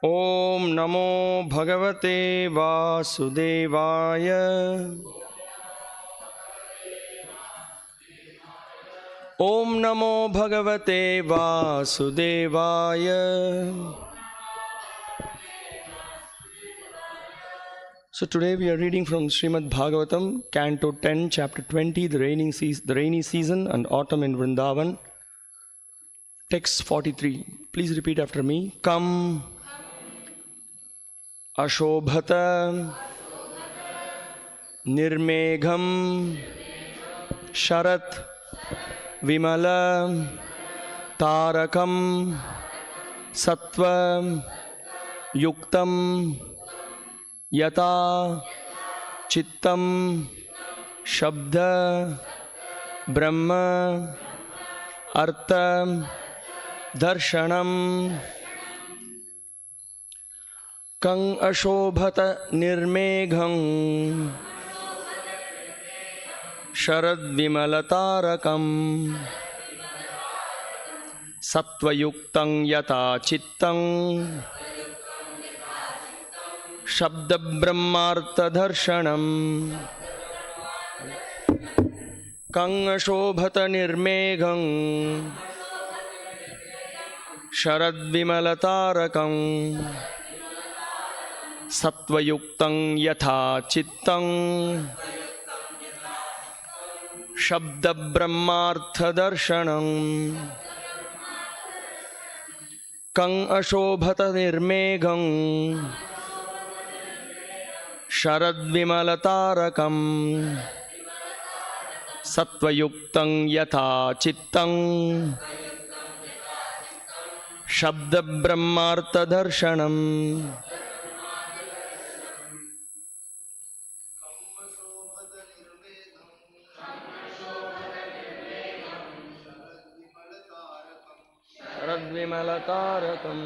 Om Namo Bhagavate Vasudevaya. Om Namo Bhagavate Vasudevaya. So today we are reading from Srimad Bhagavatam, Canto 10, Chapter 20, the rainy season and autumn in Vrindavan. Text 43. Please repeat after me. Kam Ashobhata Nirmegham Sharat Vimala Tarakam Sattva Yuktam Yata Chittam Shabda Brahma Artha Darshanam Kang Ashobhata Nirmegham Sharad Vimalatarakam Sattvayuktang Yata Chittam Shabda Brahmartha Darshanam Kang Ashobhata Nirmegham Sharad Vimalatarakam Sattvayuktang Yatha Chittam Shabda Brahmartha Darshanam Kang Ashobhata Nirmegham Sharad Vimalatarakam Sattvayuktang Yatha Chittam Shabda Brahmartha Darshanam Sharad Vimalatarakam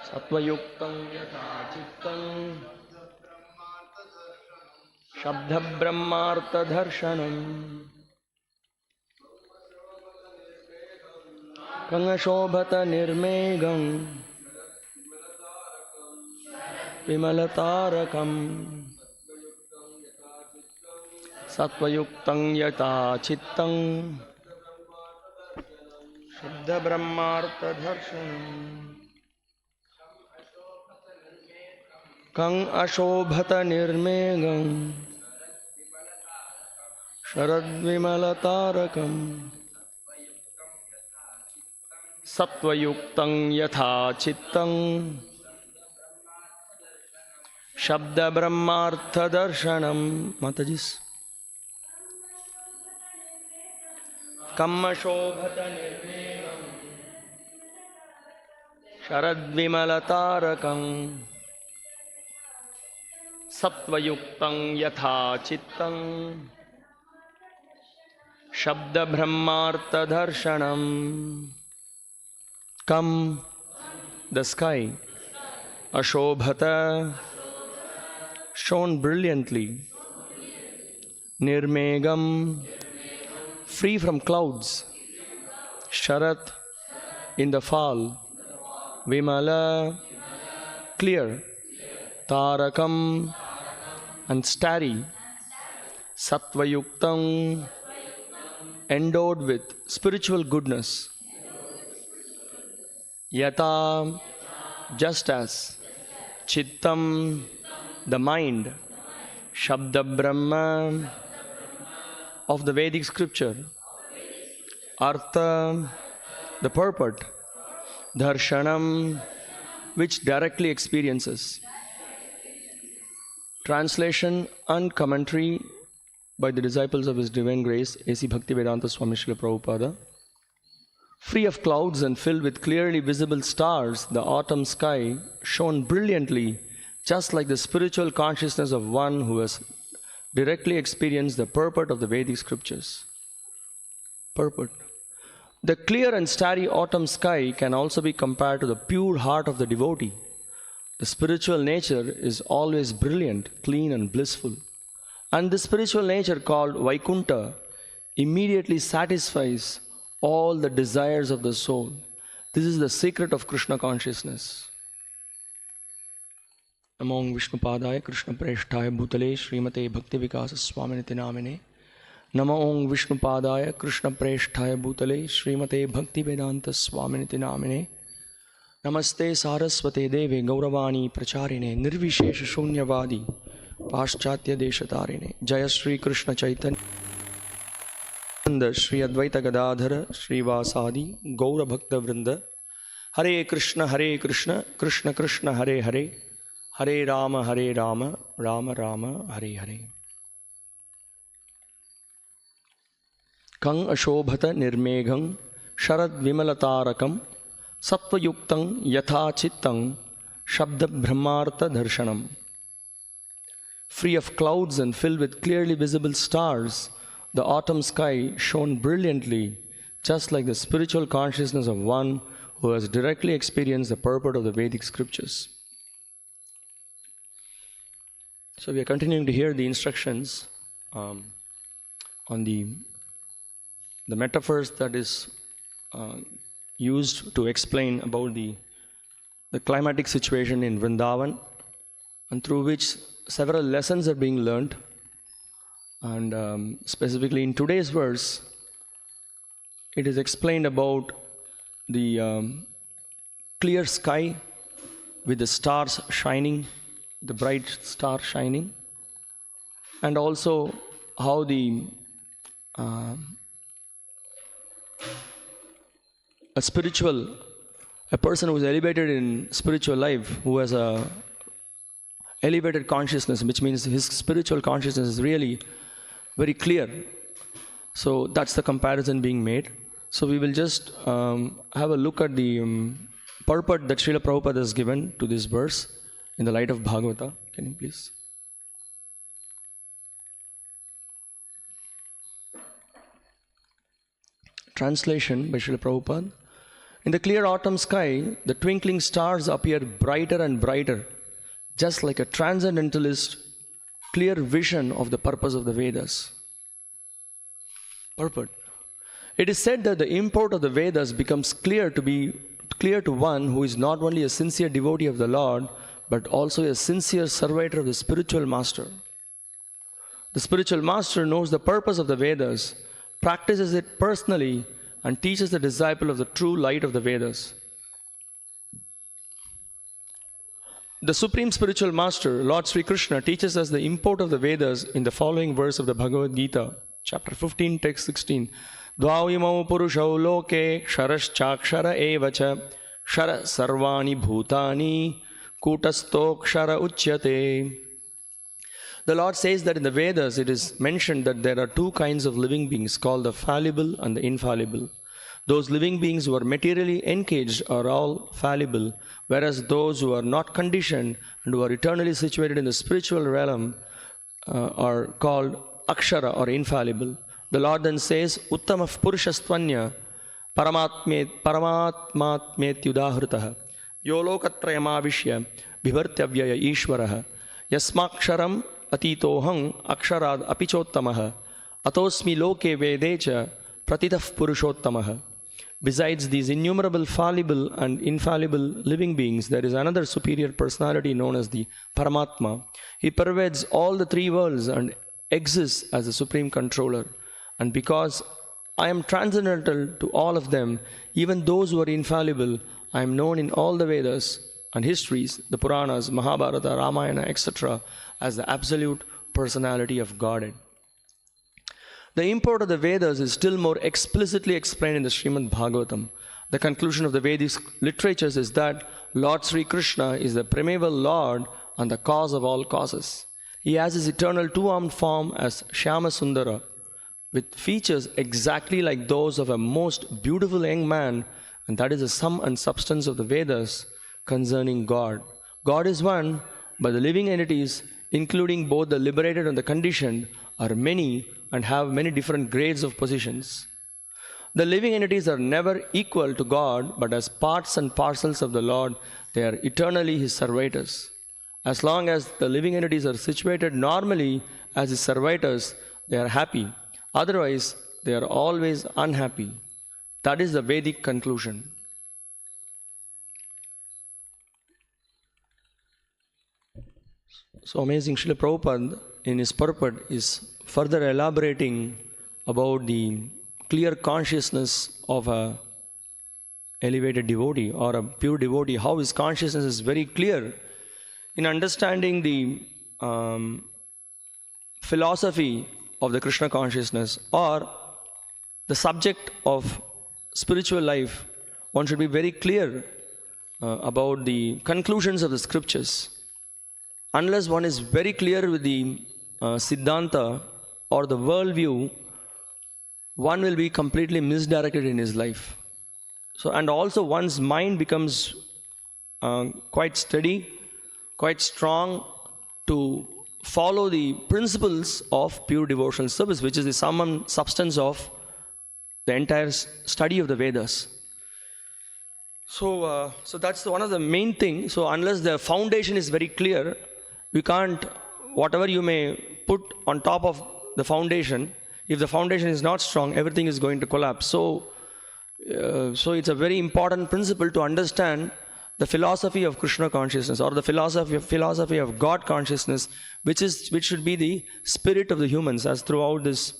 Sattvayuktam Yatha Chittam Shabda Brahmartha Darshanam Kang Ashobhata Nirmegham Vimalatarakam Sattvayuktam Yatha Chittam Shabda Brahmartha Darshanam Kang Ashobhata Nirmegham Sharad Vimalatarakam Sattvayuktang Yatha Chittam Shabda Brahmartha Darshanam. Matajis. Kam Ashobhata Nirmegham Sharad Vimalatarakam Sattvayuktang Yatha Chittam Shabda Brahmartha Darshanam. Kam, the sky, Ashobhata, shone brilliantly, Nirmegham, free from clouds, Sharat, in the fall, Vimala, clear, Tarakam, and starry, Sattvayuktam, endowed with spiritual goodness, Yata, just as, Chittam, the mind, Shabda Brahma, of the Vedic scripture, Artha, the purport, Darshanam, which directly experiences. Translation and commentary by the disciples of His Divine Grace, A.C. Bhaktivedanta Swami Srila Prabhupada. Free of clouds and filled with clearly visible stars, the autumn sky shone brilliantly, just like the spiritual consciousness of one who has directly experienced the purport of the Vedic scriptures. Purport. The clear and starry autumn sky can also be compared to the pure heart of the devotee. The spiritual nature is always brilliant, clean and blissful. And the spiritual nature called Vaikunta immediately satisfies all the desires of the soul. This is the secret of Krishna consciousness. Namo Om Vishnupadaya Krishna Presthaya Bhutale Srimate Bhakti Vikasa Swaminiti Namine. Namo Om Vishnupadaya Krishna Presthaya Bhutale Srimate Bhakti Vedanta Swaminiti Namine. Namaste Saraswate Deve Gauravani Pracharine Nirvishesha Shunyavadi Paschatya Deshatarine. Jaya Sri Krishna Chaitanya Shri Advaita Gadadhara Sri Vasadi Gaura Bhakta Vrinda. Hare Krishna Krishna Krishna Hare Hare Hare Rama Rama Rama Hare Hare. Kang Ashobhata Nirmegham Sharad Vimalatarakam Satvayuktang Yatha Chittang Shabda Brahmartha Darshanam. Free of clouds and filled with clearly visible stars, the autumn sky shone brilliantly, just like the spiritual consciousness of one who has directly experienced the purport of the Vedic scriptures. So we are continuing to hear the instructions on the metaphors that is used to explain about the climatic situation in Vrindavan, and through which several lessons are being learned. And specifically in today's verse, it is explained about the clear sky with the stars shining, the bright star shining, and also how a person who is elevated in spiritual life, who has a elevated consciousness, which means his spiritual consciousness is really very clear. So that's the comparison being made. So we will just have a look at the purport that Srila Prabhupada has given to this verse in the light of Bhagavata. Can you please? Translation by Srila Prabhupada. In the clear autumn sky, the twinkling stars appear brighter and brighter, just like a transcendentalist clear vision of the purpose of the Vedas. Purport. It is said that the import of the Vedas becomes clear to one who is not only a sincere devotee of the Lord, but also a sincere servitor of the spiritual master. The spiritual master knows the purpose of the Vedas, practices it personally, and teaches the disciple of the true light of the Vedas. The Supreme Spiritual Master, Lord Sri Krishna, teaches us the import of the Vedas in the following verse of the Bhagavad Gita, chapter 15, text 16. Dvaimau purushau loke ksharaschakshara evacha kshara sarvani bhutani kutastokshara uchyate. The Lord says that in the Vedas it is mentioned that there are two kinds of living beings called the fallible and the infallible. Those living beings who are materially engaged are all fallible, whereas those who are not conditioned and who are eternally situated in the spiritual realm are called akshara or infallible. The Lord then says, Uttamah purushastvanya paramatmatmetyudahritah yolokatrayamavishya bhivartyavyaya ishvaraha yasmaksharam atitoham aksharad apichottamah atosmi loke vedecha pratitah purushottamah. Besides these innumerable fallible and infallible living beings, there is another superior personality known as the Paramatma. He pervades all the three worlds and exists as the supreme controller. And because I am transcendental to all of them, even those who are infallible, I am known in all the Vedas and histories, the Puranas, Mahabharata, Ramayana, etc., as the absolute personality of Godhead. The import of the Vedas is still more explicitly explained in the Srimad Bhagavatam. The conclusion of the Vedic literatures is that Lord Sri Krishna is the primeval Lord and the cause of all causes. He has his eternal two-armed form as Shyama Sundara, with features exactly like those of a most beautiful young man, and that is the sum and substance of the Vedas concerning God. God is one, but the living entities, including both the liberated and the conditioned, are many and have many different grades of positions. The living entities are never equal to God, but as parts and parcels of the Lord, they are eternally His servitors. As long as the living entities are situated normally as His servitors, they are happy. Otherwise, they are always unhappy. That is the Vedic conclusion. So amazing. Srila Prabhupada in his purport is further elaborating about the clear consciousness of a elevated devotee or a pure devotee, how his consciousness is very clear in understanding the philosophy of the Krishna consciousness or the subject of spiritual life. One should be very clear about the conclusions of the scriptures. Unless one is very clear with the Siddhanta or the worldview, one will be completely misdirected in his life. So, and also one's mind becomes quite steady, quite strong to follow the principles of pure devotional service, which is the sum and substance of the entire study of the Vedas. So that's one of the main things. So unless the foundation is very clear, we can't, whatever you may put on top of the foundation, if the foundation is not strong, everything is going to collapse. So it's a very important principle to understand the philosophy of Krishna consciousness or the philosophy of God consciousness, which should be the spirit of the humans. As throughout this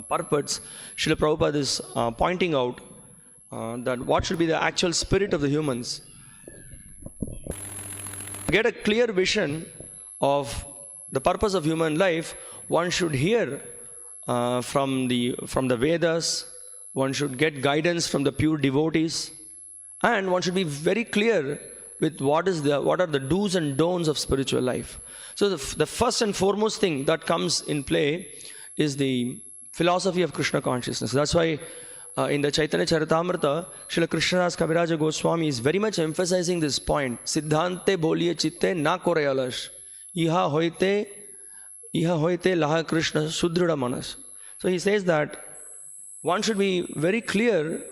purports, Srila Prabhupada is pointing out that what should be the actual spirit of the humans. To get a clear vision of the purpose of human life, one should hear from the Vedas. One should get guidance from the pure devotees, and one should be very clear with what are the do's and don'ts of spiritual life. So the first and foremost thing that comes in play is the philosophy of Krishna consciousness. That's why in the Chaitanya Charitamrita, Srila Krishnadas Kaviraja Goswami is very much emphasizing this point. Siddhante boliye chitte na kore alash. Iha hoite laha Krishna sudrida manas. So he says that one should be very clear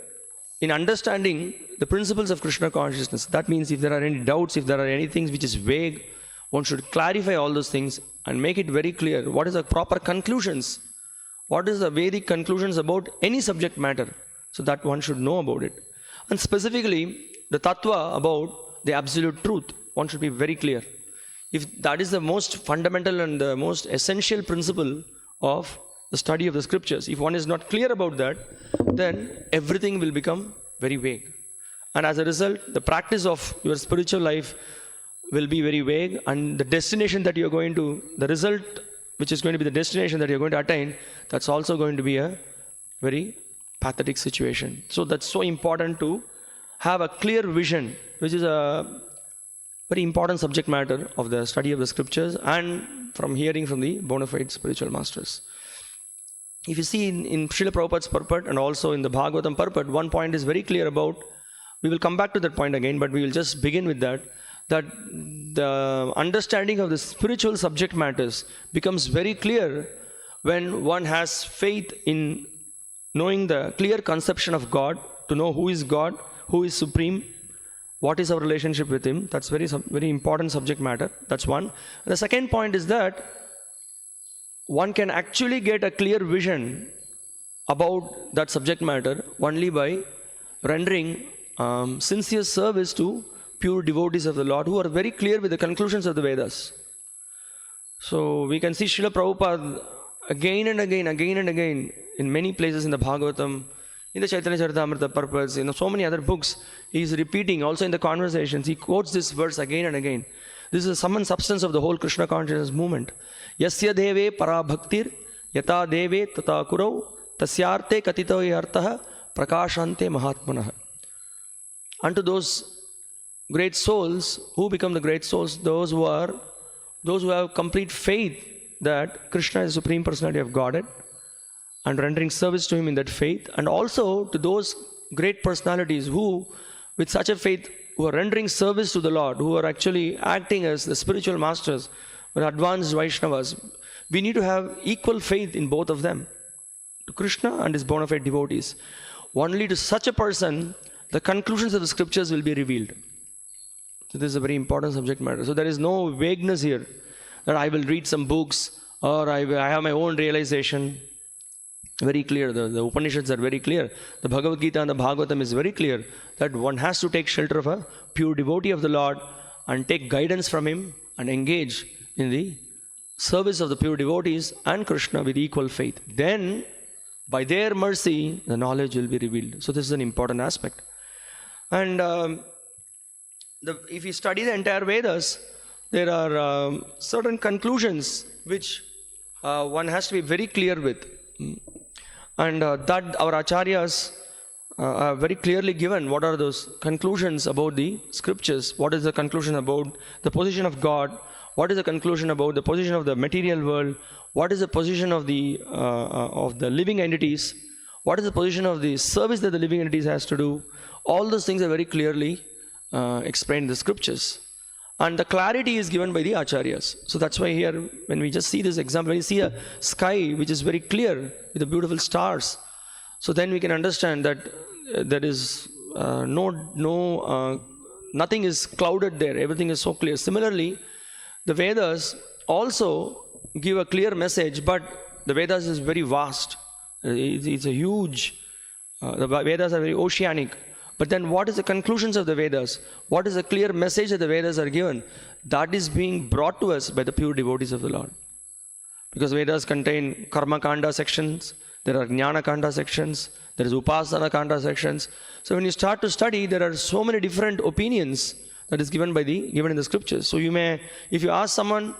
in understanding the principles of Krishna consciousness. That means if there are any doubts, if there are any things which is vague, one should clarify all those things and make it very clear. What is the proper conclusions? What is the Vedic conclusions about any subject matter? So that one should know about it. And specifically, the tattva about the absolute truth, one should be very clear. If that is the most fundamental and the most essential principle of the study of the scriptures, if one is not clear about that, then everything will become very vague. And as a result, the practice of your spiritual life will be very vague, and the destination that you're going to, the result which is going to be the destination that you're going to attain, that's also going to be a very pathetic situation. So that's so important to have a clear vision, which is a very important subject matter of the study of the scriptures and from hearing from the bona fide spiritual masters. If you see in Srila Prabhupada's purport and also in the Bhagavatam purport, one point is very clear about, we will come back to that point again, but we will just begin with that the understanding of the spiritual subject matters becomes very clear when one has faith in knowing the clear conception of God, to know who is God, who is supreme, what is our relationship with Him. That's very important subject matter. That's one. And the second point is that one can actually get a clear vision about that subject matter only by rendering sincere service to pure devotees of the Lord who are very clear with the conclusions of the Vedas. So we can see Srila Prabhupada again and again in many places in the Bhagavatam, in the Chaitanya Charitamrita purpose, so many other books, he is repeating, also in the conversations, he quotes this verse again and again. This is the sum and substance of the whole Krishna consciousness movement. Yasya deve para bhaktir, yata deve tata kurau, tasyarte katito yartaha, prakashante mahatmanah. Unto those great souls, who become the great souls? Those who have complete faith that Krishna is the Supreme Personality of Godhead and rendering service to Him in that faith, and also to those great personalities who, with such a faith, who are rendering service to the Lord, who are actually acting as the spiritual masters or advanced Vaishnavas. We need to have equal faith in both of them, to Krishna and His bona fide devotees. Only to such a person, the conclusions of the scriptures will be revealed. So this is a very important subject matter. So there is no vagueness here, that I will read some books or I have my own realization. Very clear. The Upanishads are very clear. The Bhagavad Gita and the Bhagavatam is very clear that one has to take shelter of a pure devotee of the Lord and take guidance from him and engage in the service of the pure devotees and Krishna with equal faith. Then, by their mercy, the knowledge will be revealed. So this is an important aspect. And if you study the entire Vedas, there are certain conclusions which one has to be very clear with. And that our acharyas are very clearly given what are those conclusions about the scriptures, what is the conclusion about the position of God, what is the conclusion about the position of the material world, what is the position of the living entities, what is the position of the service that the living entities has to do. All those things are very clearly explained in the scriptures. And the clarity is given by the acharyas. So that's why here, when we just see this example, when you see a sky which is very clear with the beautiful stars, so then we can understand that there is nothing is clouded there. Everything is so clear. Similarly, the Vedas also give a clear message, but the Vedas is very vast. It's a huge, the Vedas are very oceanic. But then what is the conclusions of the Vedas? What is the clear message that the Vedas are given? That is being brought to us by the pure devotees of the Lord. Because Vedas contain Karma Kanda sections, there are Jnana Kanda sections, there is Upasana Kanda sections. So when you start to study, there are so many different opinions that is given in the scriptures. So you may, if you ask someone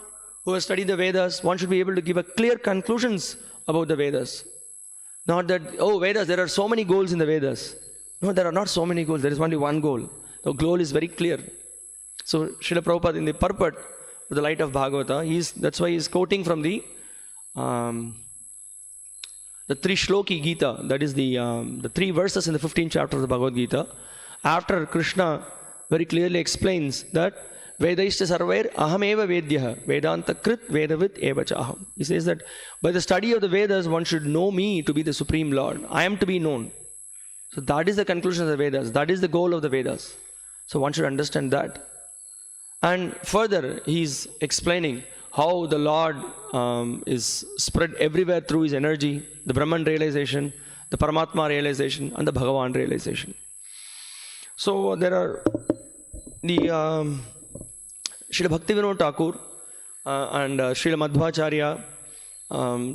who has studied the Vedas, one should be able to give a clear conclusions about the Vedas. Not that, Vedas, there are so many goals in the Vedas. No, there are not so many goals. There is only one goal. The goal is very clear. So Srila Prabhupada in the purport with the light of Bhagavata, that's why he is quoting from the three shloki Gita, that is the 3 verses in the 15th chapter of the Bhagavad Gita. After Krishna very clearly explains that Vedaishta sarvair aham eva vedyaha vedanta krit vedavit eva cha aham. He says that by the study of the Vedas, one should know me to be the Supreme Lord. I am to be known. So that is the conclusion of the Vedas. That is the goal of the Vedas. So one should understand that. And further, he is explaining how the Lord is spread everywhere through his energy, the Brahman realization, the Paramatma realization, and the Bhagavan realization. So there are the Srila Bhaktivinoda Thakur and Srila Madhvacharya,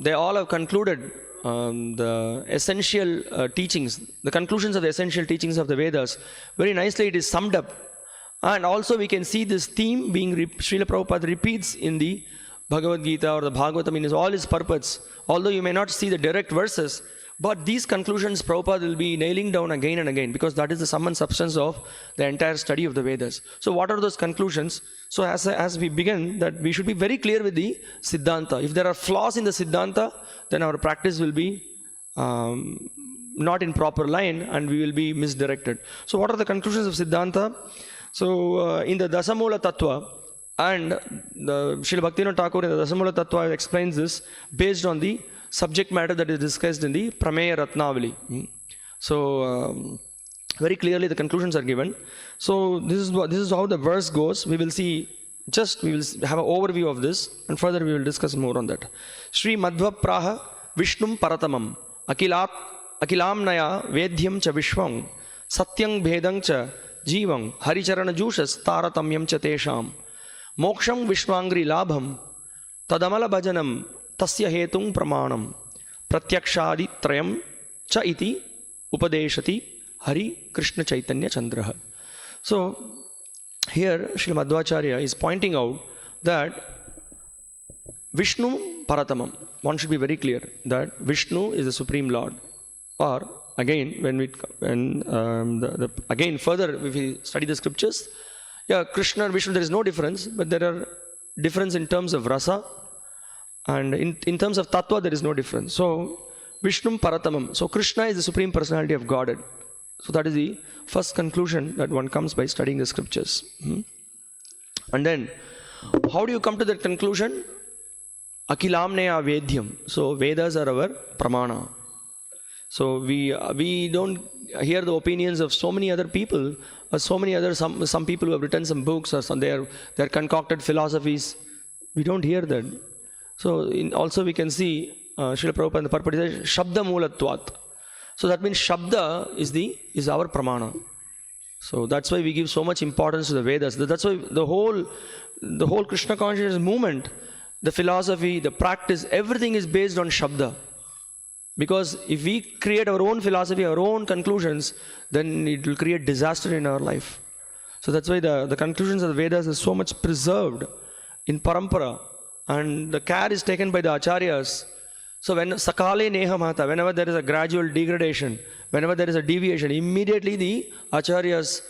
they all have concluded the essential teachings, the conclusions of the essential teachings of the Vedas. Very nicely it is summed up. And also we can see this theme being Srila Prabhupada repeats in the Bhagavad Gita or the Bhagavatam in all his purports. Although you may not see the direct verses, but these conclusions Prabhupada will be nailing down again and again, because that is the sum and substance of the entire study of the Vedas. So what are those conclusions? So as we begin, that we should be very clear with the Siddhanta. If there are flaws in the Siddhanta, then our practice will be not in proper line and we will be misdirected. So what are the conclusions of Siddhanta? So in the Dasamula Tattva, and the Srila Bhaktivinoda Thakur in the Dasamula Tattva explains this based on the subject matter that is discussed in the Prameya Ratnavali. So very clearly the conclusions are given. So this is how the verse goes. We will have an overview of this, and further we will discuss more on that. Sri Madhva Praha Vishnum Paratamam Akilamnaya Vedhyam cha Vishwam Satyang Bhedang cha Jivam Haricharana Jushas Taratamyam cha Tesham Moksham Vishwangri Labham Tadamala Bhajanam Tasya Hetung Pramanam Pratyakshadi Trayam Cha Iti Upadeshati Hari Krishna Chaitanya Chandraha. So here Srila Madhvacharya is pointing out that Vishnu Paratamam. One should be very clear that Vishnu is the Supreme Lord. Or again, again further, if we study the scriptures, Krishna and Vishnu, there is no difference, but there are difference in terms of rasa, and in terms of tattva, there is no difference. So Vishnu Paratamam. So Krishna is the Supreme Personality of Godhead. So that is the first conclusion that one comes by studying the scriptures. And then, how do you come to that conclusion? Akilamneya Vedhyam. So Vedas are our pramana. So we don't hear the opinions of so many other people, or some people who have written some books or some their concocted philosophies. We don't hear that. So also we can see Srila Prabhupada in the purport says Shabda Moolatvat. So that means Shabda is our Pramana. So that's why we give so much importance to the Vedas. That's why the whole Krishna consciousness movement, the philosophy, the practice, everything is based on Shabda. Because if we create our own philosophy, our own conclusions, then it will create disaster in our life. So that's why the conclusions of the Vedas is so much preserved in parampara, and the care is taken by the acharyas. So when sakale neha mata, whenever there is a gradual degradation, whenever there is a deviation, immediately the acharyas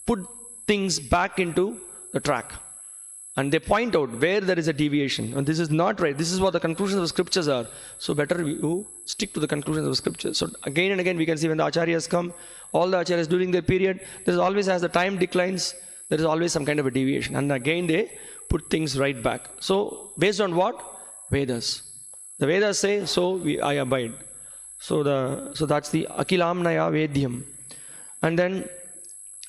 put things back into the track. And they point out where there is a deviation. And this is not right. This is what the conclusions of the scriptures are. So better you stick to the conclusions of the scriptures. So again and again we can see when the acharyas come, all the acharyas during their period, there is always, as the time declines, there is always some kind of a deviation. And again they put things right back. So based on what? Vedas. The Vedas say, so I abide. So that's the Akilamnaya Vedyam. And then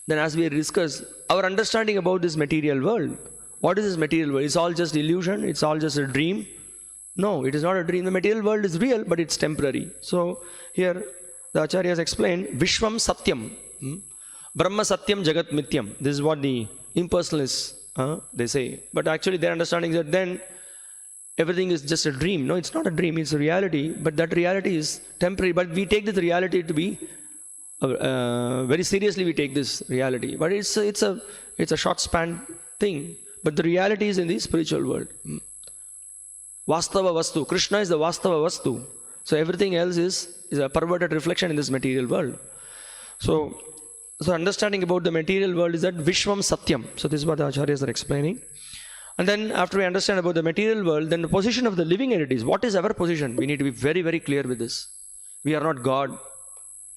as we discuss, our understanding about this material world. What is this material world? It's all just illusion? It's all just a dream? No, it is not a dream. The material world is real, but it's temporary. So here the acharyas explain Vishwam Satyam. Brahma Satyam Jagat Mityam. This is what the impersonalists they say. But actually their understanding is that then everything is just a dream. No, it's not a dream, it's a reality. But that reality is temporary. But we take this reality to be very seriously. We take this reality. But it's a short span thing. But the reality is in the spiritual world. Vastava Vastu. Krishna is the Vastava Vastu. So everything else is a perverted reflection in this material world. So understanding about the material world is that Vishwam Satyam. So this is what the acharyas are explaining. And then after we understand about the material world, then the position of the living entities. What is our position? We need to be very, very clear with this. We are not God.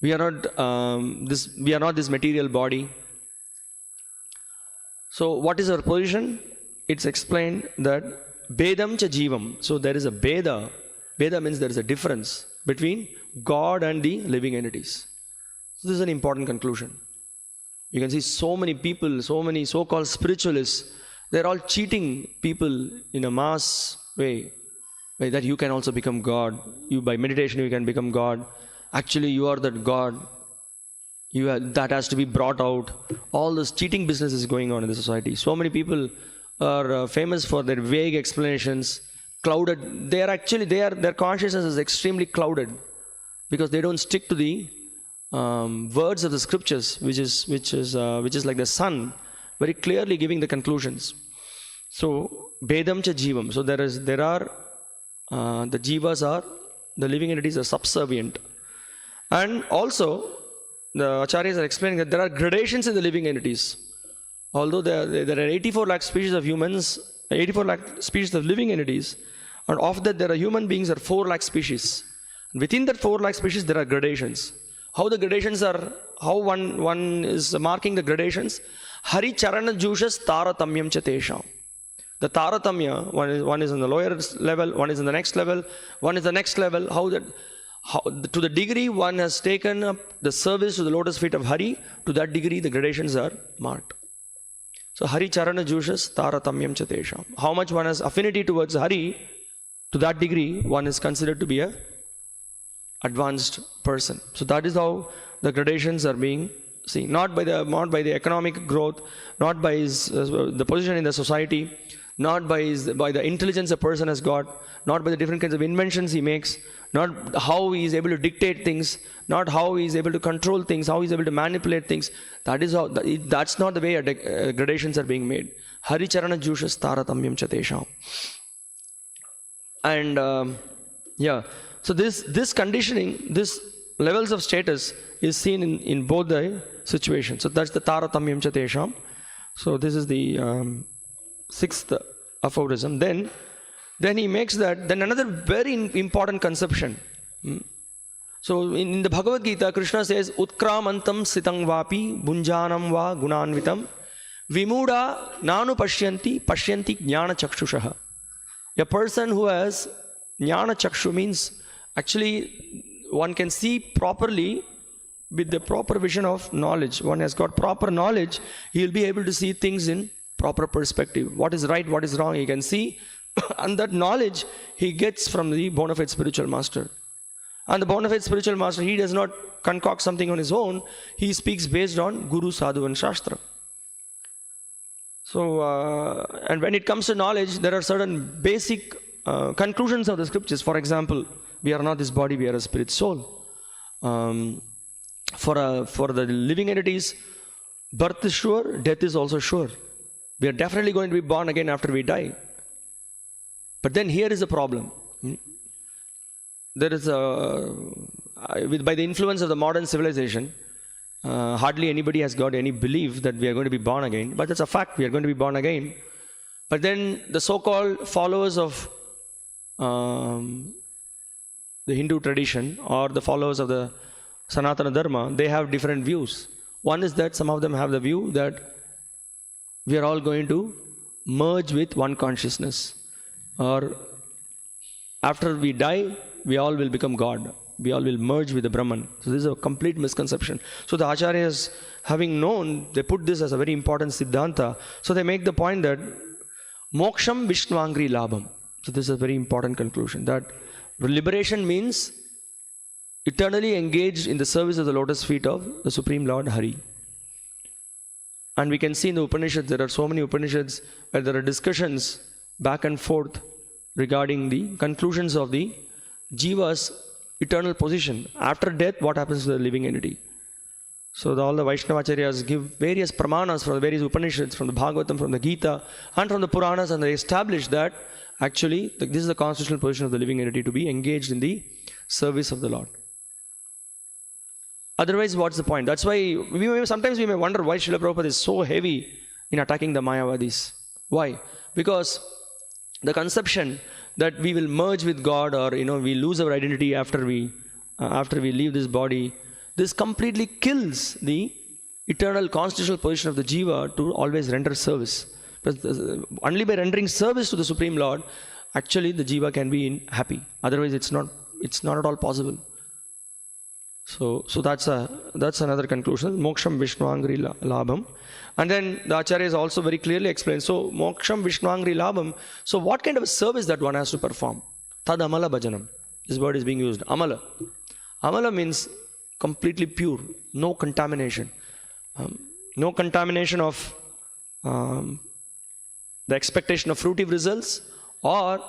We are not this material body. So what is our position? It's explained that Bedam cha Jivam. So there is a Beda. Beda means there is a difference between God and the living entities. So this is an important conclusion. You can see so many people, so many so-called spiritualists, they're all cheating people in a mass way that you can also become God. By meditation you can become God. Actually you are that God. That has to be brought out. All this cheating business is going on in the society. So many people are famous for their vague explanations, clouded. Their consciousness is extremely clouded because they don't stick to the words of the scriptures, which is like the sun, very clearly giving the conclusions. So Bedam cha Jivam. So there are the jivas are, the living entities are subservient, and also the acharyas are explaining that there are gradations in the living entities. Although there are 84 lakh species of humans, 84 lakh species of living entities, and of that there are human beings are 4 lakh species. And within that 4 lakh species there are gradations. How the gradations are, how one is marking the gradations? Hari Charana Jushas Taratamyam Chatesham. The Taratamya, one is on the lower level, one is in the next level, one is the next level. To the degree one has taken up the service to the lotus feet of Hari, to that degree the gradations are marked. So Hari Charana Jushas Taratamyam Chatesham. How much one has affinity towards Hari, to that degree one is considered to be a advanced person. So that is how the gradations are being seen. Not by the economic growth, not by the position in the society, not by the intelligence a person has got, not by the different kinds of inventions he makes, not how he is able to dictate things, not how he is able to control things, how he is able to manipulate things. That's not the way gradations are being made. Hari Charana Jushas Taratamyam Chatesham. And so this conditioning, this levels of status is seen in both the situations. So that's the Taratamyam Chatesham. So this is the sixth aphorism. Then he makes that, then another very important conception. So in the Bhagavad Gita, Krishna says, Utkramantam sitang vapi bunjanam va gunanvitam vimuda nanu pashyanti jnana chakshushaha. A person who has jnana chakshu means actually one can see properly with the proper vision of knowledge. One has got proper knowledge, he will be able to see things in proper perspective. What is right, what is wrong, he can see And that knowledge he gets from the bona fide spiritual master. And the bona fide spiritual master, he does not concoct something on his own. He speaks based on Guru, Sadhu and Shastra. So, and when it comes to knowledge, there are certain basic conclusions of the scriptures. For example, we are not this body, we are a spirit soul. For the living entities, birth is sure, death is also sure. We are definitely going to be born again after we die. But then here is a problem. There is by the influence of the modern civilization, hardly anybody has got any belief that we are going to be born again. But it's a fact, we are going to be born again. But then the so-called followers of the Hindu tradition or the followers of the Sanatana Dharma, they have different views. One is that some of them have the view that we are all going to merge with one consciousness. Or after we die, we all will become God. We all will merge with the Brahman. So this is a complete misconception. So the Acharyas, having known, they put this as a very important Siddhanta. So they make the point that Moksham Vishnvangri Labham. So this is a very important conclusion. That liberation means eternally engaged in the service of the lotus feet of the Supreme Lord Hari. And we can see in the Upanishads, there are so many Upanishads where there are discussions back and forth regarding the conclusions of the Jiva's eternal position. After death, what happens to the living entity? So all the Vaishnavacharyas give various pramanas from the various Upanishads, from the Bhagavatam, from the Gita, and from the Puranas, and they establish that actually this is the constitutional position of the living entity, to be engaged in the service of the Lord. Otherwise, what's the point? That's why sometimes we may wonder why Srila Prabhupada is so heavy in attacking the Mayavadis. Why? Because the conception that we will merge with God, or we lose our identity after we leave this body, this completely kills the eternal constitutional position of the Jiva to always render service. Because only by rendering service to the Supreme Lord, actually the Jiva can be happy. Otherwise, it's not at all possible. So that's another conclusion. Moksham Vishnvangri Labham. And then the Acharyas also very clearly explain. So Moksham Vishnvangri Labham. So what kind of a service that one has to perform? Tad Amala Bhajanam. This word is being used. Amala. Amala means completely pure. No contamination. No contamination of the expectation of fruitive results, or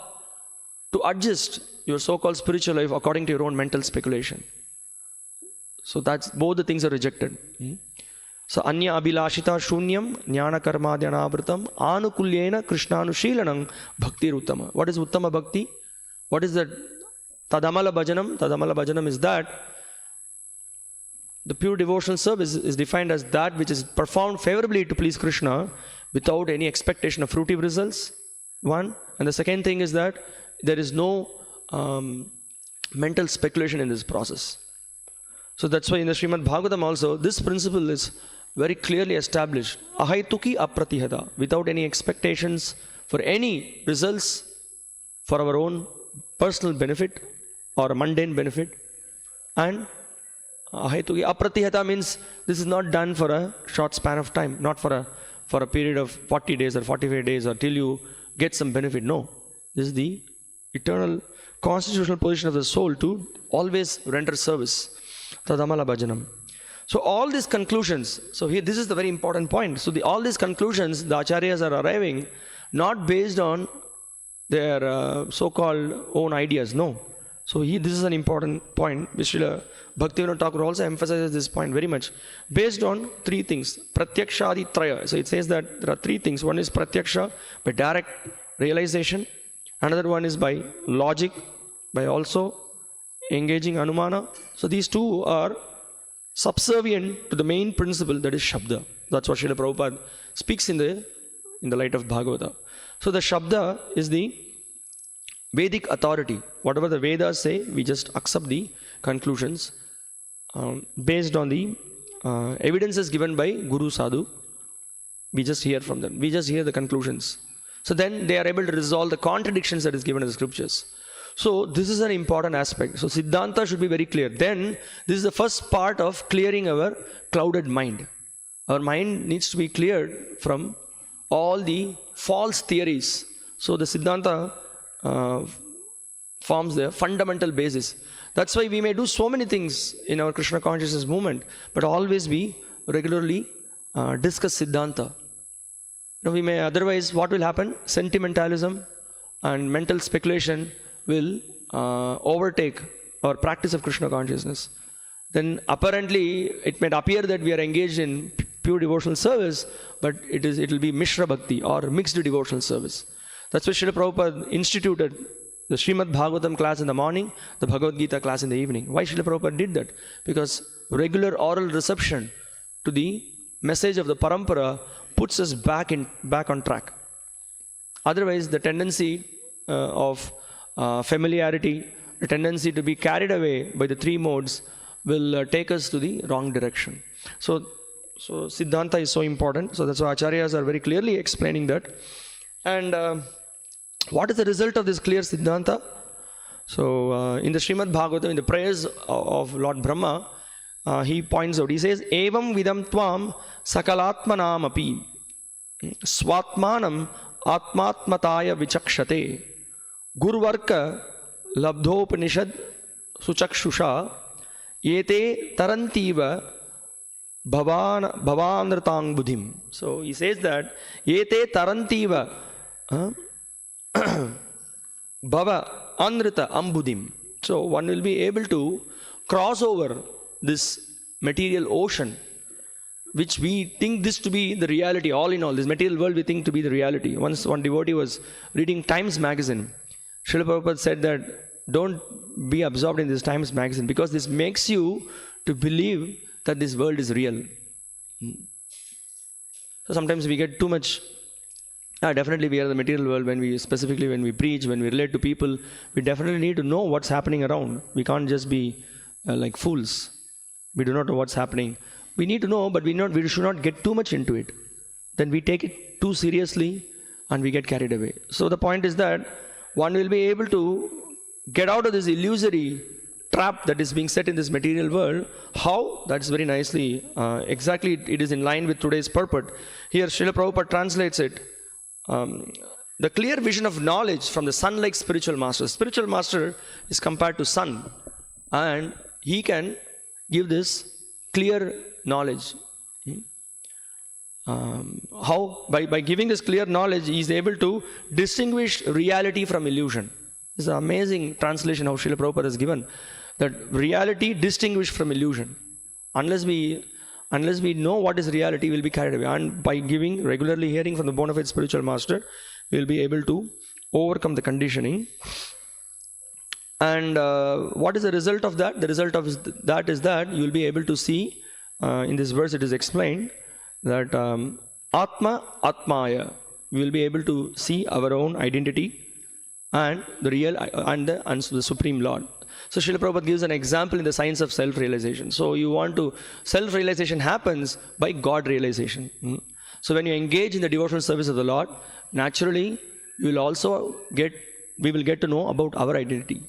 to adjust your so-called spiritual life according to your own mental speculation. So that's both the things are rejected. So Anya Abhilashita Shunyam Jnana Karmadhyanavrtam Anukulyena Krishnanushilanam Bhakti Uttama. What is Uttama Bhakti? What is that? Tadamala Bhajanam. Tadamala Bhajanam is that the pure devotional service is defined as that which is performed favorably to please Krishna without any expectation of fruitive results. One. And the second thing is that there is no mental speculation in this process. So that's why in the Srimad Bhagavatam also, this principle is very clearly established. Ahaituki apratihata, without any expectations for any results for our own personal benefit or a mundane benefit. And ahaituki apratihata means this is not done for a short span of time, not for a period of 40 days or 45 days or till you get some benefit. No. This is the eternal constitutional position of the soul to always render service. Tadamala Bhajanam. So all these conclusions, so here this is the very important point. So all these conclusions, the Acharyas are arriving not based on their so-called own ideas. No. So this is an important point. Srila Bhaktivinoda Thakur also emphasizes this point very much. Based on three things. Pratyakshadi Traya. So it says that there are three things. One is Pratyaksha, by direct realization. Another one is by logic, by also engaging Anumana. So these two are subservient to the main principle, that is Shabda. That's what Srila Prabhupada speaks in the light of Bhagavata. So the Shabda is the Vedic authority. Whatever the Vedas say, we just accept the conclusions based on the evidences given by Guru Sadhu. We just hear from them. We just hear the conclusions. So then they are able to resolve the contradictions that is given in the scriptures. So this is an important aspect. So Siddhanta should be very clear. Then this is the first part of clearing our clouded mind. Our mind needs to be cleared from all the false theories, So the Siddhanta forms the fundamental basis. That's why we may do so many things in our Krishna consciousness movement, but always we regularly discuss Siddhanta. We may otherwise, what will happen? Sentimentalism and mental speculation will overtake our practice of Krishna consciousness. Then apparently it might appear that we are engaged in pure devotional service, but it will be Mishra Bhakti or mixed devotional service. That's why Srila Prabhupada instituted the Srimad Bhagavatam class in the morning, the Bhagavad Gita class in the evening. Why Srila Prabhupada did that? Because regular oral reception to the message of the Parampara puts us back on track. Otherwise, the tendency of familiarity, the tendency to be carried away by the three modes will take us to the wrong direction. So Siddhanta is so important. So that's why Acharyas are very clearly explaining that. And what is the result of this clear Siddhanta? So in the Srimad Bhagavatam, in the prayers of Lord Brahma, he points out, he says, Evam vidam tvam sakalatmanam api swatmanam atmatmataya vichakshate gurvarka labdhopanishad suchakshusha yete tarantiva bhavanratang buddhim. So he says that yete tarantiva bhava anrita ambuddhim. So one will be able to cross over this material ocean, which we think this to be the reality. All in all, this material world we think to be the reality. Once one devotee was reading Times magazine. Srila Prabhupada said that don't be absorbed in this Times magazine, because this makes you to believe that this world is real. So sometimes we get too much. Definitely we are the material world when we preach, when we relate to people, we definitely need to know what's happening around. We can't just be like fools. We do not know what's happening. We need to know, but we should not get too much into it. Then we take it too seriously and we get carried away. So the point is that one will be able to get out of this illusory trap that is being set in this material world. How? That's very nicely, exactly it is in line with today's purport. Here Srila Prabhupada translates it. The clear vision of knowledge from the sun-like spiritual master. Spiritual master is compared to sun, and he can give this clear knowledge. How? By giving this clear knowledge, he is able to distinguish reality from illusion. It's an amazing translation how Srila Prabhupada has given, that reality distinguished from illusion. Unless we know what is reality, we will be carried away. And by regularly hearing from the bona fide spiritual master, we will be able to overcome the conditioning. And what is the result of that? The result of that is that you will be able to see, in this verse it is explained, that Atma Atmaya, we will be able to see our own identity and the real and the Supreme Lord. So Srila Prabhupada gives an example in the science of self-realization. So self-realization happens by God realization. So when you engage in the devotional service of the Lord, naturally we will get to know about our identity.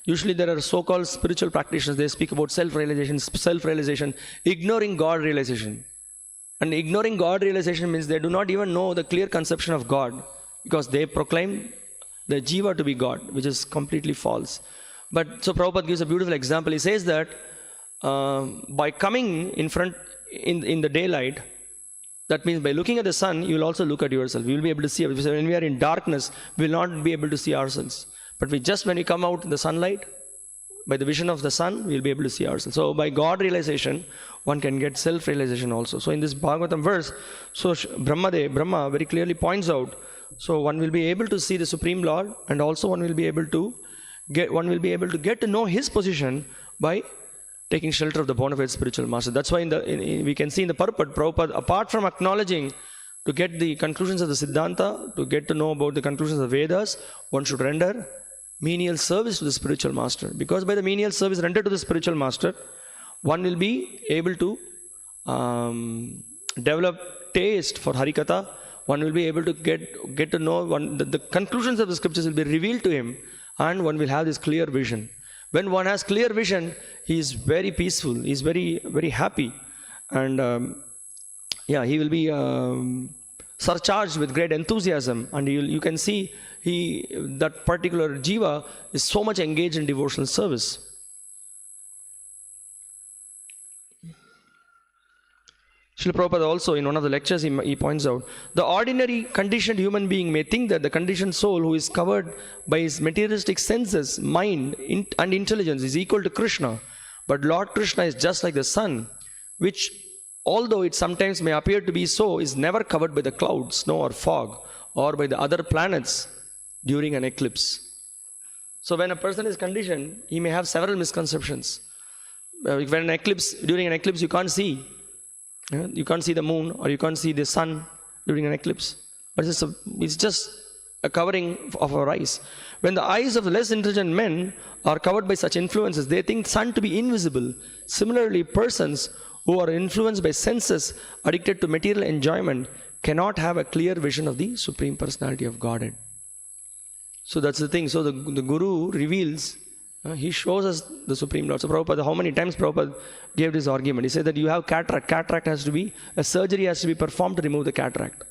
Usually there are so-called spiritual practitioners, they speak about self-realization, ignoring God realization. And ignoring God realization means they do not even know the clear conception of God, because they proclaim the jiva to be God, which is completely false. But so Prabhupada gives a beautiful example. He says that by coming in front in the daylight, that means by looking at the sun, you will also look at yourself. You will be able to see. When we are in darkness, we will not be able to see ourselves. But when we come out in the sunlight, by the vision of the sun, we will be able to see ourselves. So by God realization, one can get self-realization also. So in this Bhagavatam verse, so Brahma very clearly points out, so one will be able to see the Supreme Lord, and also one will be able to get to know his position by taking shelter of the bona fide spiritual master. That's why we can see in the purport, Prabhupada, apart from acknowledging to get the conclusions of the Siddhanta, to get to know about the conclusions of Vedas, one should render menial service to the spiritual master. Because by the menial service rendered to the spiritual master, one will be able to develop taste for Harikatha. One will be able to get to know, the conclusions of the scriptures will be revealed to him, and one will have this clear vision. When one has clear vision, he is very peaceful, he is very, very happy, and he will be surcharged with great enthusiasm, and you can see that particular jiva is so much engaged in devotional service. Srila Prabhupada also, in one of the lectures, he points out, the ordinary conditioned human being may think that the conditioned soul who is covered by his materialistic senses, mind, and intelligence is equal to Krishna. But Lord Krishna is just like the sun, which, although it sometimes may appear to be so, is never covered by the clouds, snow or fog, or by the other planets during an eclipse. So when a person is conditioned, he may have several misconceptions. During an eclipse, you can't see. You can't see the moon, or you can't see the sun during an eclipse. But it's just a covering of our eyes. When the eyes of the less intelligent men are covered by such influences, they think sun to be invisible. Similarly, persons who are influenced by senses, addicted to material enjoyment, cannot have a clear vision of the Supreme Personality of Godhead. So that's the thing. So the Guru reveals, he shows us the Supreme Lord. So Prabhupada, how many times Prabhupada gave this argument? He said that you have cataract. Cataract has to be, a surgery has to be performed to remove the cataract.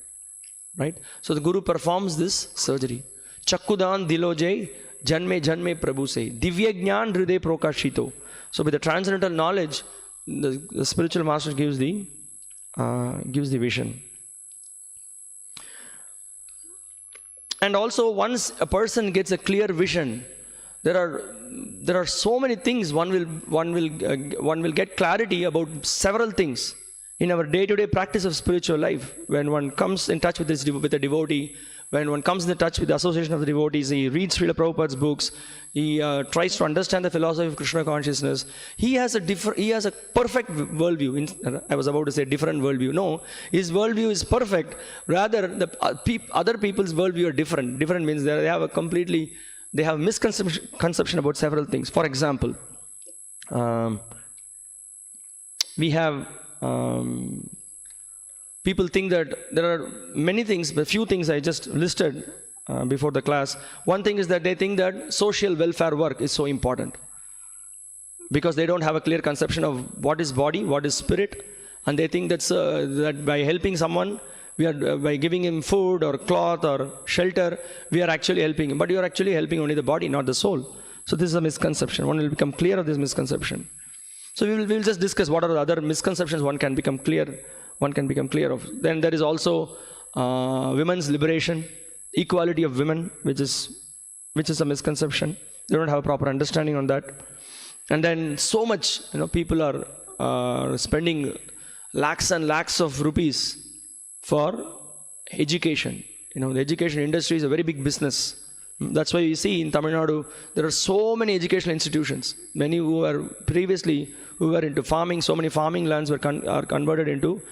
Right? So the Guru performs this surgery. Chakkudan dilojay janme janme prabhu se divya jnana hriday prokashito. So with the transcendental knowledge, the spiritual master gives the vision. And also, once a person gets a clear vision, there are so many things one will get clarity about several things in our day-to-day practice of spiritual life. When one comes in touch with a devotee, when one comes in touch with the association of the devotees, he reads Srila Prabhupada's books, he tries to understand the philosophy of Krishna consciousness. He has a perfect worldview. I was about to say different worldview. No, his worldview is perfect. Rather, the other people's worldview are different. Different means they have misconception about several things. For example, we have people think that there are many things, but few things I just listed before the class. One thing is that they think that social welfare work is so important because they don't have a clear conception of what is body, what is spirit, and they think that by helping someone, by giving him food or cloth or shelter, we are actually helping him. But you are actually helping only the body, not the soul. So this is a misconception. One will become clear of this misconception. So we will just discuss what are the other misconceptions one can become clear of. Then there is also women's liberation, equality of women, which is a misconception. They don't have a proper understanding on that. And then so much, people are spending lakhs and lakhs of rupees for education. The education industry is a very big business. That's why you see in Tamil Nadu, there are so many educational institutions. Many who were into farming, so many farming lands are converted into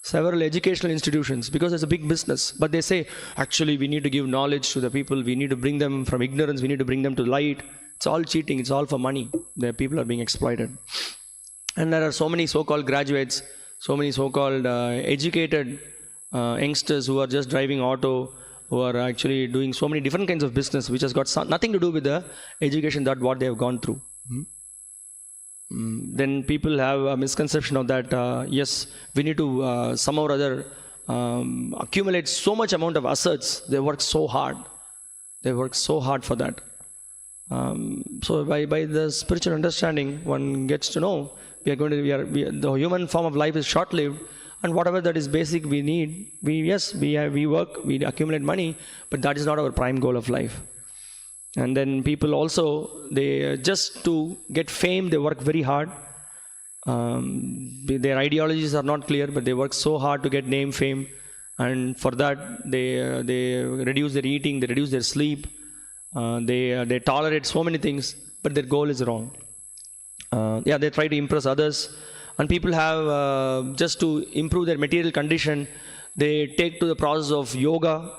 several educational institutions because it's a big business. But they say, actually, we need to give knowledge to the people. We need to bring them from ignorance. We need to bring them to light. It's all cheating. It's all for money. The people are being exploited. And there are so many so-called graduates, so many so-called educated youngsters who are just driving auto, who are actually doing so many different kinds of business, which has got nothing to do with the education that what they have gone through. Then people have a misconception of that, yes, we need to somehow or other accumulate so much amount of assets. They work so hard. They work so hard for that. So by the spiritual understanding, one gets to know the human form of life is short-lived, and whatever that is basic we need, we work, we accumulate money, but that is not our prime goal of life. And then people also, they just to get fame, they work very hard. Their ideologies are not clear, but they work so hard to get name, fame, and for that they reduce their eating, they reduce their sleep, they tolerate so many things, but their goal is wrong. They try to impress others, and people have just to improve their material condition, they take to the process of yoga.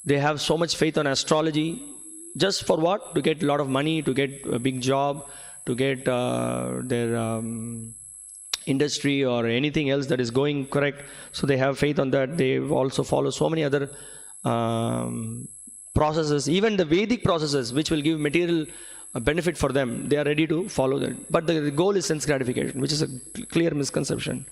They have so much faith on astrology. Just for what? To get a lot of money, to get a big job, to get their industry or anything else that is going correct. So they have faith on that. They also follow so many other processes, even the Vedic processes, which will give material benefit for them. They are ready to follow that. But the goal is sense gratification, which is a clear misconception.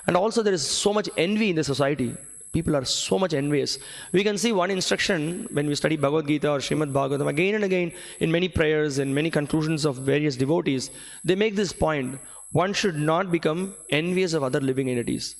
And also there is so much envy in the society. People are so much envious. We can see one instruction when we study Bhagavad Gita or Srimad Bhagavatam again and again in many prayers, in many conclusions of various devotees. They make this point: one should not become envious of other living entities,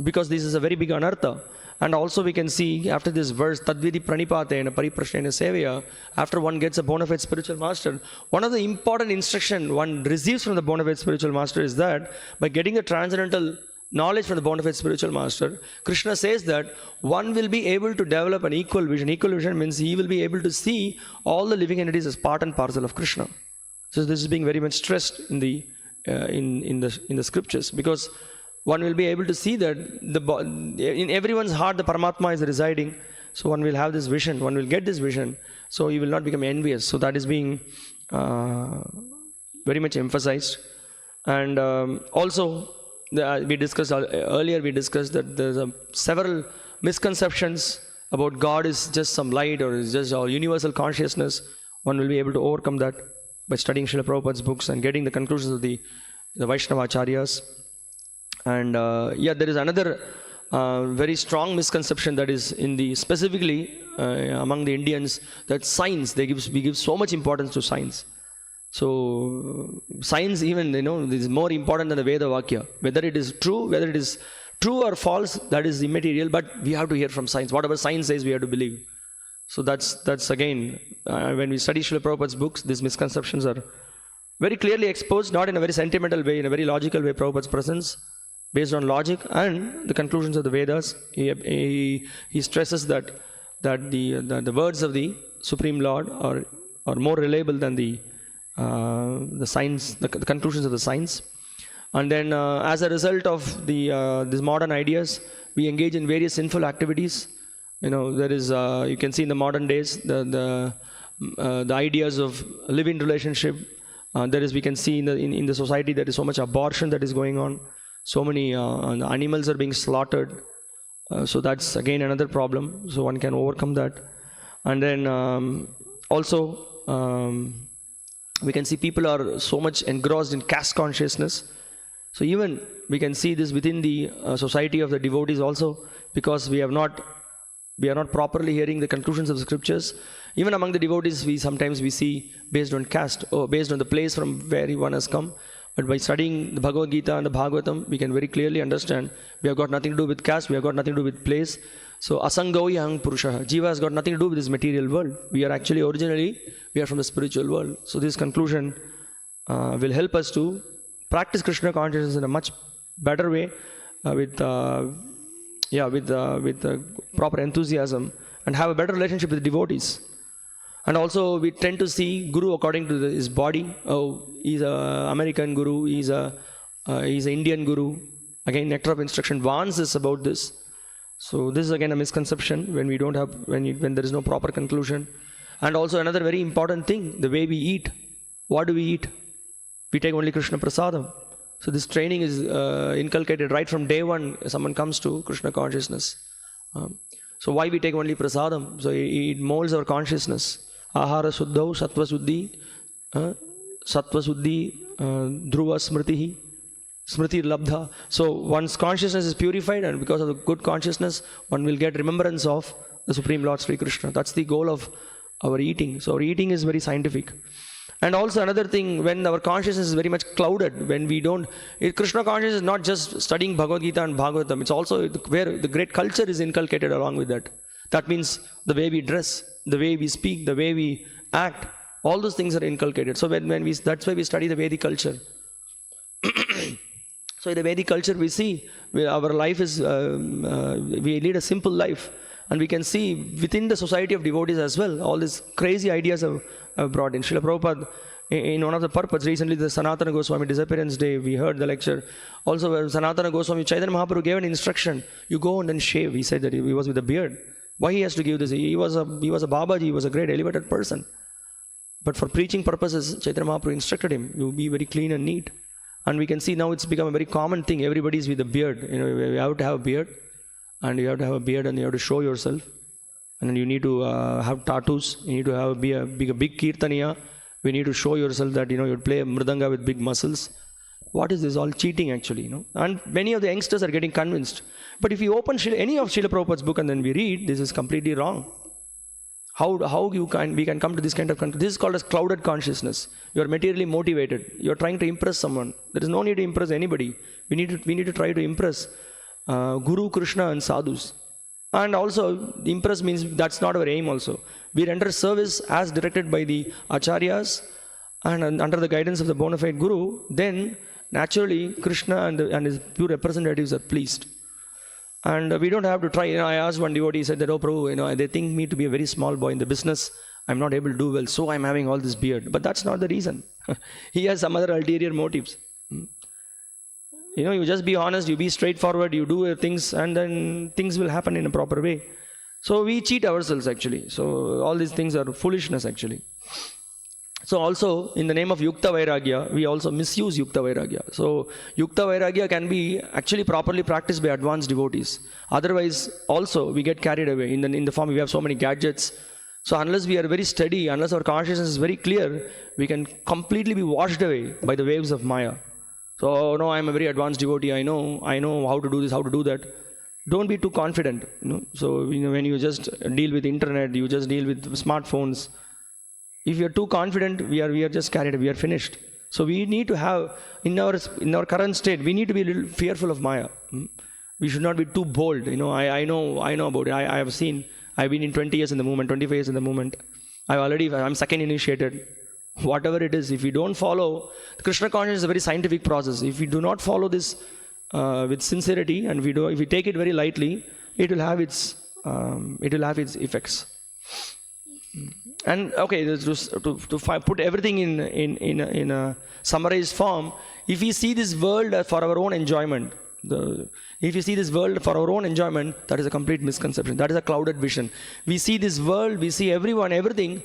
because this is a very big anartha. And also we can see after this verse, Tadvidi Pranipatena Pariprashnena Sevaya, after one gets a bona fide spiritual master, one of the important instruction one receives from the bona fide spiritual master is that by getting the transcendental knowledge from the bona fide spiritual master, Krishna says that one will be able to develop an equal vision. Equal vision means he will be able to see all the living entities as part and parcel of Krishna. So this is being very much stressed in the scriptures, because one will be able to see that in everyone's heart the Paramatma is residing. So one will have this vision, one will get this vision, so he will not become envious. So that is being very much emphasized. And also we discussed earlier that there's several misconceptions about God is just some light or is just our universal consciousness. One will be able to overcome that by studying Srila Prabhupada's books and getting the conclusions of the Vaishnava Acharyas. And there is another very strong misconception that is specifically among the Indians, that science, we give so much importance to science. So science even, is more important than the Veda Vakya. Whether it is true or false, that is immaterial, but we have to hear from science. Whatever science says, we have to believe. So that's again, when we study Srila Prabhupada's books, these misconceptions are very clearly exposed, not in a very sentimental way, in a very logical way. Prabhupada's presence, based on logic and the conclusions of the Vedas, he stresses that the words of the Supreme Lord are more reliable than the science, the conclusions of the science. And then as a result of these modern ideas, we engage in various sinful activities. There is you can see in the modern days the ideas of live-in relationship. We can see in the society there is so much abortion that is going on. So many animals are being slaughtered. So that's again another problem. So one can overcome that. And then also we can see people are so much engrossed in caste consciousness. So even we can see this within the society of the devotees also, because we are not properly hearing the conclusions of the scriptures. Even among the devotees, we sometimes see based on caste or based on the place from where one has come. But by studying the Bhagavad Gita and the Bhagavatam, we can very clearly understand we have got nothing to do with caste, we have got nothing to do with place. So asangavi aham purusha, Jiva has got nothing to do with this material world. We are actually originally from the spiritual world. So this conclusion will help us to practice Krishna consciousness in a much better way, with proper enthusiasm, and have a better relationship with the devotees. And also we tend to see Guru according to his body. Oh, he's an American Guru, he's an Indian Guru. Again, nectar of instruction warns us about this. So this is again a misconception when there is no proper conclusion. And also another very important thing, the way we eat. What do we eat? We take only Krishna Prasadam. So this training is inculcated right from day one. Someone comes to Krishna consciousness. So why we take only Prasadam? So it molds our consciousness. Ahara Suddhau Sattva Suddhi Dhruva Smritihi Smriti Labdha. So one's consciousness is purified, and because of the good consciousness, one will get remembrance of the Supreme Lord Sri Krishna. That's the goal of our eating. So our eating is very scientific. And also another thing, when our consciousness is very much clouded, when we don't, Krishna consciousness is not just studying Bhagavad Gita and Bhagavatam, it's also where the great culture is inculcated along with that. That means the way we dress, the way we speak, the way we act, all those things are inculcated. So that's why we study the Vedic culture. So in the Vedic culture we see our life is, we lead a simple life. And we can see within the society of devotees as well, all these crazy ideas have brought in. Srila Prabhupada, in one of the purposes, recently the Sanatana Goswami Disappearance Day, we heard the lecture. Also where Sanatana Goswami, Chaitanya Mahaprabhu gave an instruction, you go and then shave. He said that he was with a beard. Why he has to give this? He was a Babaji, he was a great elevated person. But for preaching purposes, Chaitanya Mahaprabhu instructed him, you be very clean and neat. And we can see now it's become a very common thing. Everybody is with a beard. You have to have a beard. And you have to have a beard and you have to show yourself. And then you need to have tattoos. You need to be a big kirtaniya. We need to show yourself that you play a mridanga with big muscles. what is this all cheating actually, And many of the youngsters are getting convinced. But if you open any of Srila Prabhupada's book and then we read, this is completely wrong. How we can come to this kind of country? This is called as clouded consciousness. You are materially motivated. You are trying to impress someone. There is no need to impress anybody. We need to try to impress Guru, Krishna and sadhus. And also, impress means that's not our aim also. We render service as directed by the acharyas and under the guidance of the bona fide Guru. Then, naturally, Krishna and his pure representatives are pleased. And we don't have to try. I asked one devotee, he said that, oh Prabhu, they think me to be a very small boy in the business. I'm not able to do well, so I'm having all this beard. But that's not the reason. He has some other ulterior motives. You just be honest, you be straightforward, you do things, and then things will happen in a proper way. So we cheat ourselves actually. So all these things are foolishness actually. So also, in the name of Yukta Vairagya, we also misuse Yukta Vairagya. So, Yukta Vairagya can be actually properly practiced by advanced devotees. Otherwise, also, we get carried away. In the form, we have so many gadgets. So, unless we are very steady, unless our consciousness is very clear, we can completely be washed away by the waves of Maya. So, no, I'm a very advanced devotee. I know how to do this, how to do that. Don't be too confident. So, when you just deal with internet, you just deal with smartphones. If you are too confident, we are just carried, we are finished. So we need to have, in our current state, we need to be a little fearful of Maya. We should not be too bold. I know about it. I have seen, I've been in 20 years in the movement, 25 years in the movement. I'm second initiated. Whatever it is, if we don't follow, Krishna consciousness is a very scientific process. If we do not follow this with sincerity and if we take it very lightly, it will have its effects. And okay, to put everything in a summarized form, if we see this world for our own enjoyment, that is a complete misconception. That is a clouded vision. We see this world, we see everything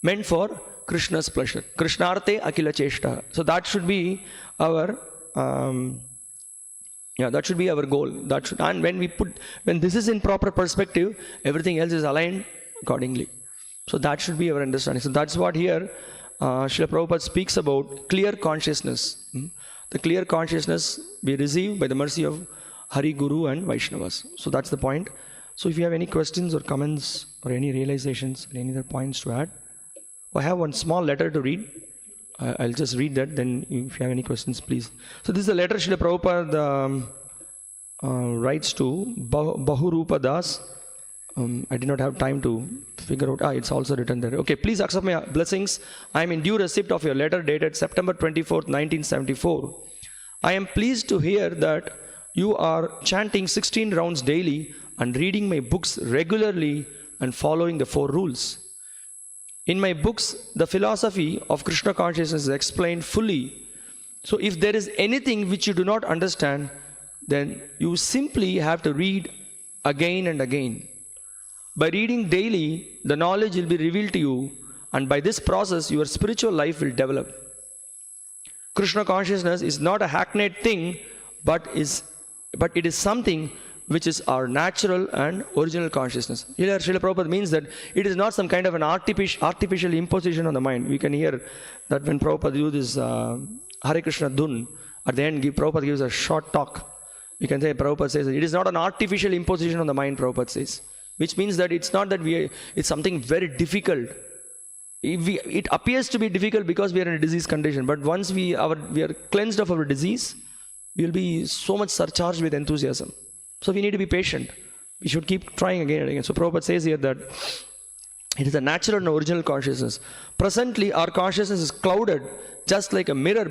meant for Krishna's pleasure. Krishnarte akila cheshta. So that should be our goal. And when this is in proper perspective, everything else is aligned accordingly. So that should be our understanding. So that's what here Srila Prabhupada speaks about clear consciousness. The clear consciousness we receive by the mercy of Hari, Guru and Vaishnavas. So that's the point. So if you have any questions or comments or any realizations or any other points to add, I have one small letter to read. I'll just read that. Then if you have any questions, please. So this is a letter Srila Prabhupada writes to Bahurupa Das. I did not have time to figure out. It's also written there. Okay, please accept my blessings. I am in due receipt of your letter dated September 24th, 1974. I am pleased to hear that you are chanting 16 rounds daily and reading my books regularly and following the 4 rules. In my books, the philosophy of Krishna consciousness is explained fully. So if there is anything which you do not understand, then you simply have to read again and again. By reading daily, the knowledge will be revealed to you, and by this process, your spiritual life will develop. Krishna consciousness is not a hackneyed thing, but it is something which is our natural and original consciousness. Here, Srila Prabhupada means that it is not some kind of an artificial imposition on the mind. We can hear that when Prabhupada uses Hare Krishna Dhun, at the end, Prabhupada gives a short talk. We can say, Prabhupada says, it is not an artificial imposition on the mind, Prabhupada says. Which means that it's not that it's something very difficult. It appears to be difficult because we are in a disease condition. But once we are cleansed of our disease, we will be so much surcharged with enthusiasm. So we need to be patient. We should keep trying again and again. So Prabhupada says here that it is a natural and original consciousness. Presently, our consciousness is clouded, just like a mirror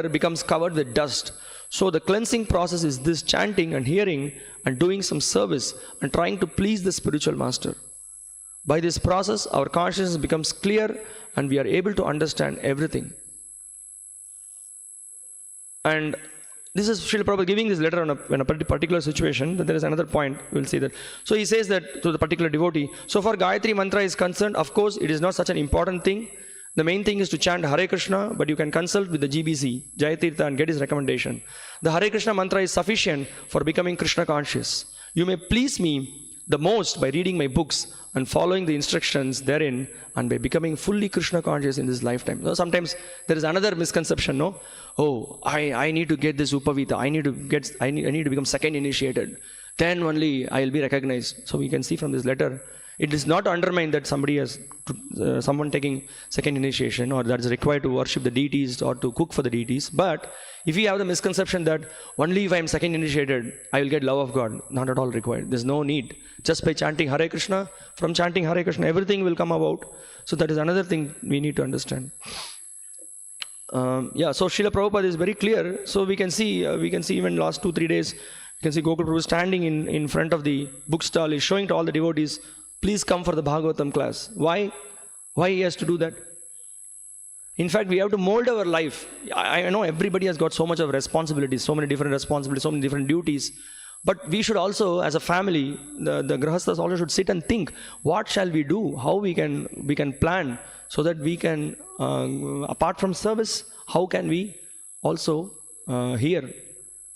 becomes covered with dust. So the cleansing process is this chanting and hearing and doing some service and trying to please the spiritual master. By this process, our consciousness becomes clear and we are able to understand everything. And this is Srila Prabhupada giving this letter on a particular situation. Then there is another point, we'll see that. So he says that to the particular devotee, so far Gayatri Mantra is concerned, of course, it is not such an important thing. The main thing is to chant Hare Krishna, but you can consult with the GBC, Jayatirtha, and get his recommendation. The Hare Krishna mantra is sufficient for becoming Krishna conscious. You may please me the most by reading my books and following the instructions therein, and by becoming fully Krishna conscious in this lifetime. So sometimes there is another misconception, no? Oh, I need to get this Upavita. I need to become second initiated. Then only I will be recognized. So we can see from this letter, it is not undermined that somebody has someone taking second initiation or that is required to worship the deities or to cook for the deities. But if we have the misconception that only if I am second initiated, I will get love of God, not at all required. There's no need. Just by chanting Hare Krishna, from chanting Hare Krishna, everything will come about. So that is another thing we need to understand. So Srila Prabhupada is very clear. So we can see even last 2-3 days, you can see Gokul Prabhu standing in front of the bookstall, is showing to all the devotees, please come for the Bhagavatam class. Why? Why he has to do that? In fact, we have to mold our life. I know everybody has got so much of responsibilities, so many different responsibilities, so many different duties. But we should also, as a family, the Grahasthas also should sit and think, what shall we do? How we can plan so that we can, apart from service, how can we also hear?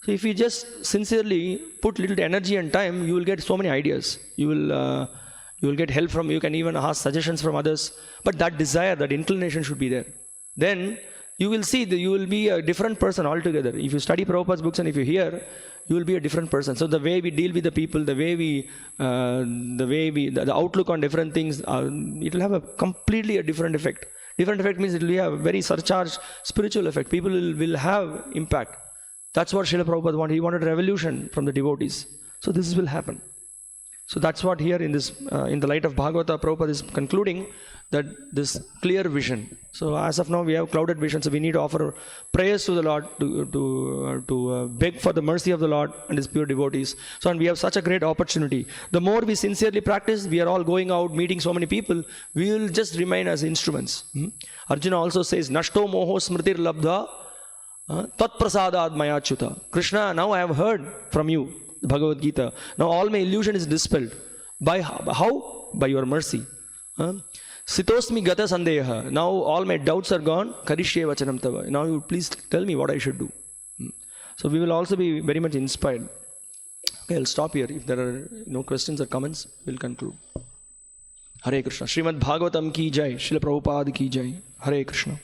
So if you just sincerely put little energy and time, you will get so many ideas. You will get help from, you can even ask suggestions from others. But that desire, that inclination should be there. Then you will see that you will be a different person altogether. If you study Prabhupada's books and if you hear, you will be a different person. So the way we deal with the people, the outlook on different things, it will have a completely different effect. Different effect means it will have a very surcharged spiritual effect. People will have impact. That's what Srila Prabhupada wanted. He wanted revolution from the devotees. So this will happen. So that's what here in the light of Bhagavata, Prabhupada is concluding that this clear vision. So as of now, we have clouded vision. So we need to offer prayers to the Lord to beg for the mercy of the Lord and His pure devotees. So and we have such a great opportunity. The more we sincerely practice, we are all going out, meeting so many people, we will just remain as instruments. Arjuna also says, Nashto moho smritir labdha tat prasadad mayachyuta. Krishna, now I have heard from you, Bhagavad Gita. Now all my illusion is dispelled. By how? By your mercy. Sitosmi gata sandeha. Now all my doubts are gone. Karishye vachanam tava. Now you please tell me what I should do. So we will also be very much inspired. Okay, I'll stop here. If there are no questions or comments, we'll conclude. Hare Krishna. Srimad Bhagavatam ki jai. Srila Prabhupada ki jai. Hare Krishna.